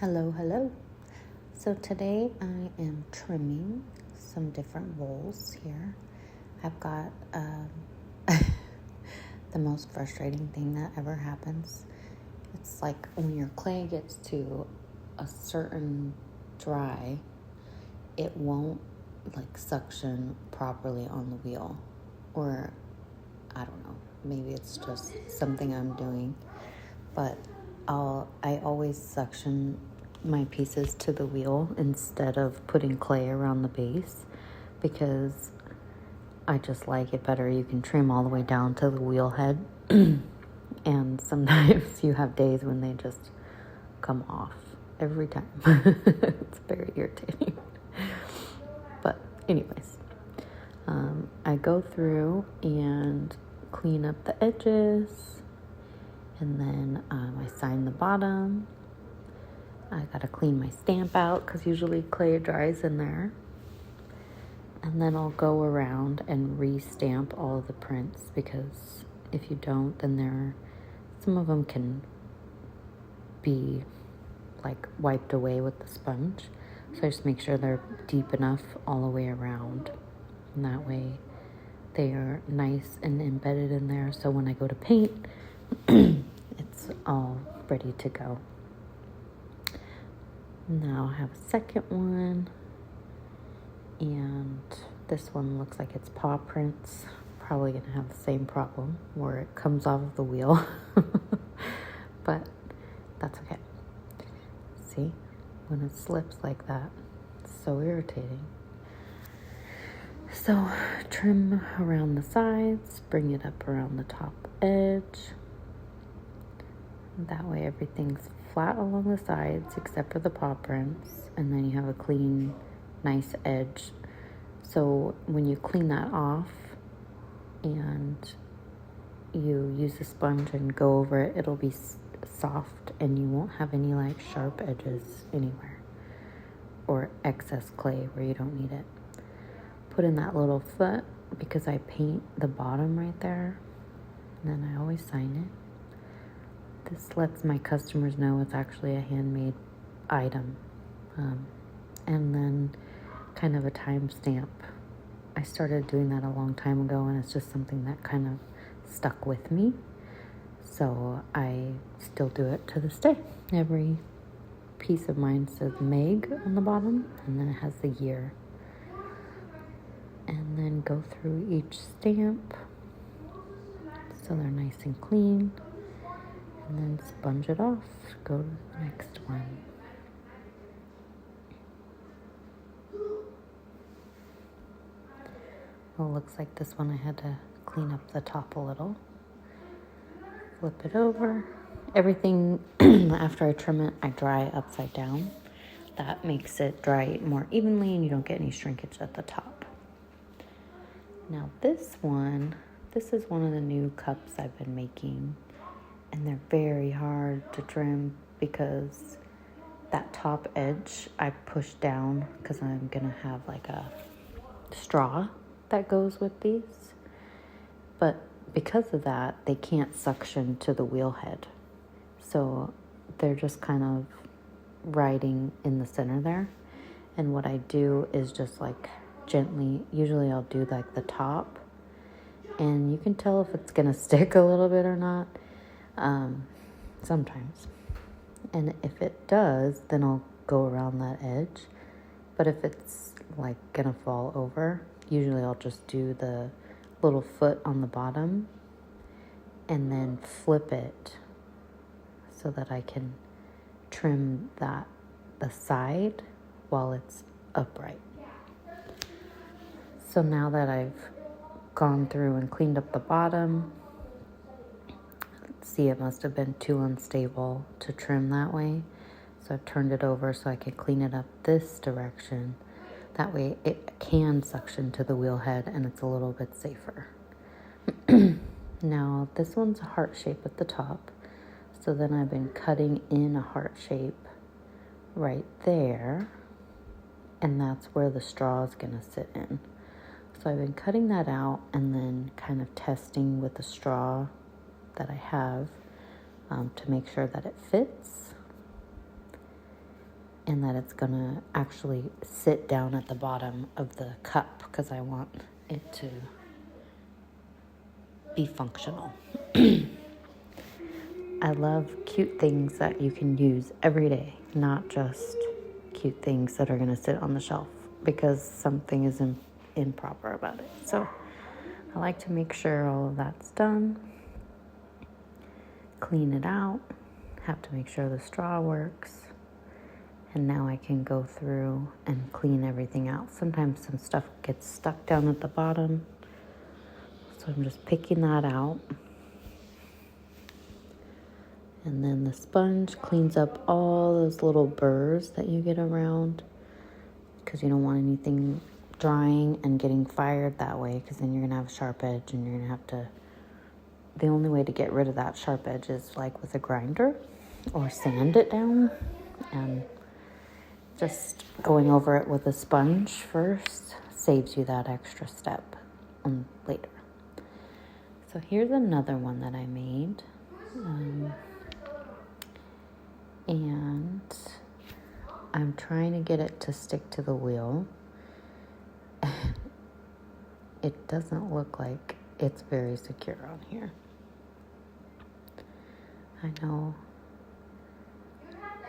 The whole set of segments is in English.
Hello. So today I am trimming some different bowls here. I've got the most frustrating thing that ever happens. It's like when your clay gets to a certain dry, it won't like suction properly on the wheel. Or I don't know, maybe it's just something I'm doing, but I always suction my pieces to the wheel instead of putting clay around the base because I just like it better. You can trim all the way down to the wheel head and sometimes you have days when they just come off every time. It's very irritating. But anyways, I go through and clean up the edges, and then I sign the bottom. I gotta clean my stamp out because usually clay dries in there. And then I'll go around and re-stamp all of the prints because if you don't, then some of them can be like wiped away with the sponge. So I just make sure they're deep enough all the way around. And that way they are nice and embedded in there. So when I go to paint, it's all ready to go. Now I have a second one, and this one looks like it's paw prints. Probably gonna have the same problem where it comes off of the wheel, but that's okay. See, when it slips like that, it's so irritating. So trim around the sides, bring it up around the top edge. That way everything's flat along the sides except for the paw prints, and then you have a clean, nice edge. So when you clean that off and you use a sponge and go over it, it'll be soft and you won't have any like sharp edges anywhere or excess clay where you don't need it. Put in that little foot because I paint the bottom right there, and then I always sign it. This lets my customers know it's actually a handmade item. And then kind of a timestamp. I started doing that a long time ago, and it's just something that kind of stuck with me. So I still do it to this day. Every piece of mine says Meg on the bottom, and then it has the year. And then go through each stamp so they're nice and clean. And then sponge it off. Go to the next one. Well, it looks like this one I had to clean up the top a little. Flip it over. Everything, after I trim it, I dry upside down. That makes it dry more evenly and you don't get any shrinkage at the top. Now this is one of the new cups I've been making. And they're very hard to trim because that top edge I push down because I'm going to have like a straw that goes with these. But because of that, they can't suction to the wheel head. So they're just kind of riding in the center there. And what I do is just like gently, usually I'll do like the top. And you can tell if it's going to stick a little bit or not. Sometimes, and if it does, then I'll go around that edge. But if it's like gonna fall over, usually I'll just do the little foot on the bottom and then flip it so that I can trim the side while it's upright. So now that I've gone through and cleaned up the bottom, see, it must have been too unstable to trim that way. So I've turned it over so I can clean it up this direction. That way it can suction to the wheel head and it's a little bit safer. Now this one's a heart shape at the top. So then I've been cutting in a heart shape right there. And that's where the straw is going to sit in. So I've been cutting that out and then kind of testing with the straw that I have to make sure that it fits. and that it's gonna actually sit down at the bottom of the cup because I want it to be functional. I love cute things that you can use every day, not just cute things that are gonna sit on the shelf because something is improper about it. So I like to make sure all of that's done, clean it out, have to make sure the straw works. And now I can go through and clean everything out. Sometimes some stuff gets stuck down at the bottom. So I'm just picking that out. And then the sponge cleans up all those little burrs that you get around, because you don't want anything drying and getting fired that way, because then you're going to have a sharp edge and you're going to have to... The only way to get rid of that sharp edge is like with a grinder or sand it down. And just going over it with a sponge first saves you that extra step later. So here's another one that I made. And I'm trying to get it to stick to the wheel. It doesn't look like it's very secure on here. I know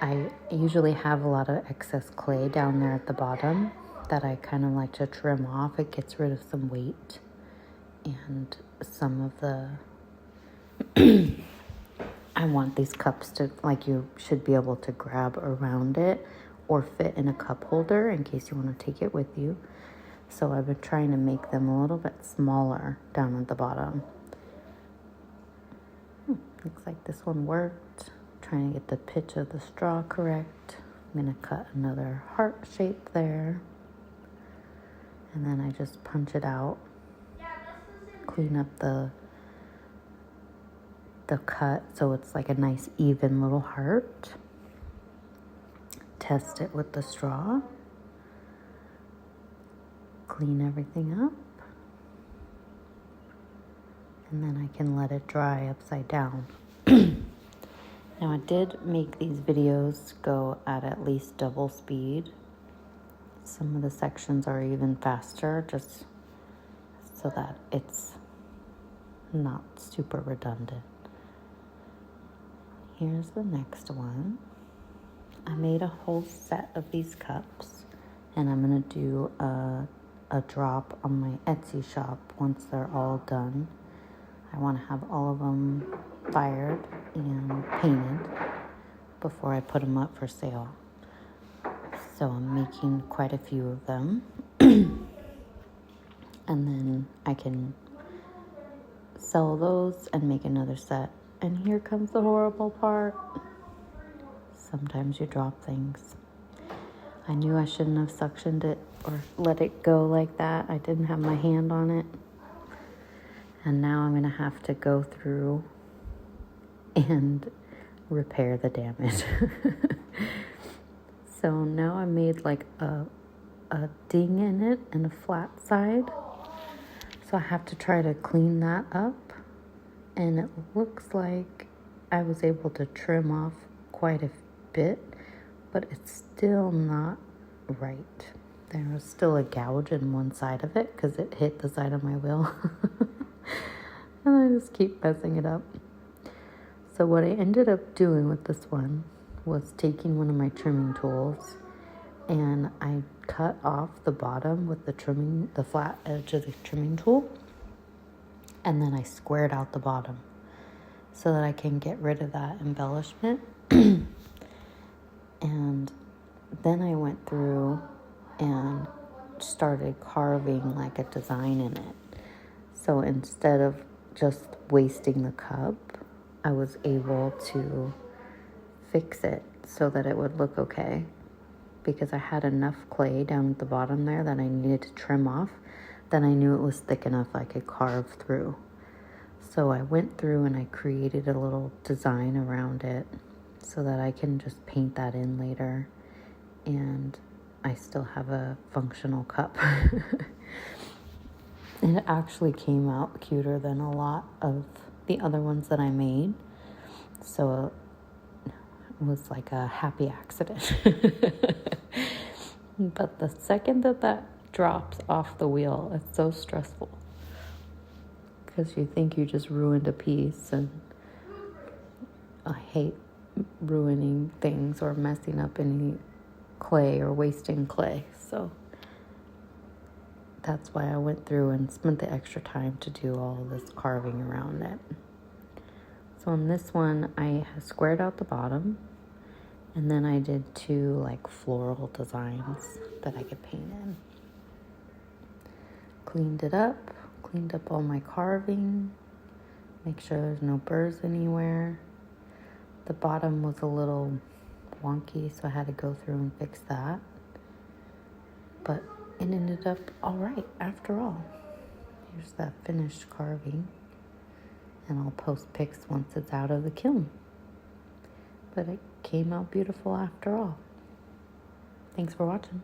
I usually have a lot of excess clay down there at the bottom that I kind of like to trim off. It gets rid of some weight and some of the... I want these cups to, like, you should be able to grab around it or fit in a cup holder in case you want to take it with you. So I've been trying to make them a little bit smaller down at the bottom. Looks like this one worked. Trying to get the pitch of the straw correct. I'm going to cut another heart shape there. And then I just punch it out. Clean up the cut so it's like a nice even little heart. Test it with the straw. Clean everything up. And then I can let it dry upside down. Now I did make these videos go at least double speed. Some of the sections are even faster, just so that it's not super redundant. Here's the next one. I made a whole set of these cups, and I'm gonna do a drop on my Etsy shop once they're all done. I want to have all of them fired and painted before I put them up for sale. So I'm making quite a few of them. And then I can sell those and make another set. And here comes the horrible part. Sometimes you drop things. I knew I shouldn't have suctioned it or let it go like that. I didn't have my hand on it. And now I'm going to have to go through and repair the damage. So now I made like a ding in it and a flat side. So I have to try to clean that up. And it looks like I was able to trim off quite a bit, but it's still not right. There was still a gouge in one side of it because it hit the side of my wheel. And I just keep messing it up. So what I ended up doing with this one was taking one of my trimming tools, and I cut off the bottom with the flat edge of the trimming tool, and then I squared out the bottom so that I can get rid of that embellishment. And then I went through and started carving like a design in it. So instead of just wasting the cup, I was able to fix it so that it would look okay, because I had enough clay down at the bottom there that I needed to trim off, that I knew it was thick enough I could carve through. So I went through and I created a little design around it so that I can just paint that in later, and I still have a functional cup. It actually came out cuter than a lot of the other ones that I made. So it was like a happy accident. But the second that that drops off the wheel, it's so stressful. Because you think you just ruined a piece, and I hate ruining things or messing up any clay or wasting clay. So that's why I went through and spent the extra time to do all this carving around it. So on this one, I squared out the bottom, and then I did two like floral designs that I could paint in. Cleaned up all my carving, make sure there's no burrs anywhere. The bottom was a little wonky, so I had to go through and fix that. But it ended up all right after all. Here's that finished carving, and I'll post pics once it's out of the kiln. But it came out beautiful after all. Thanks for watching.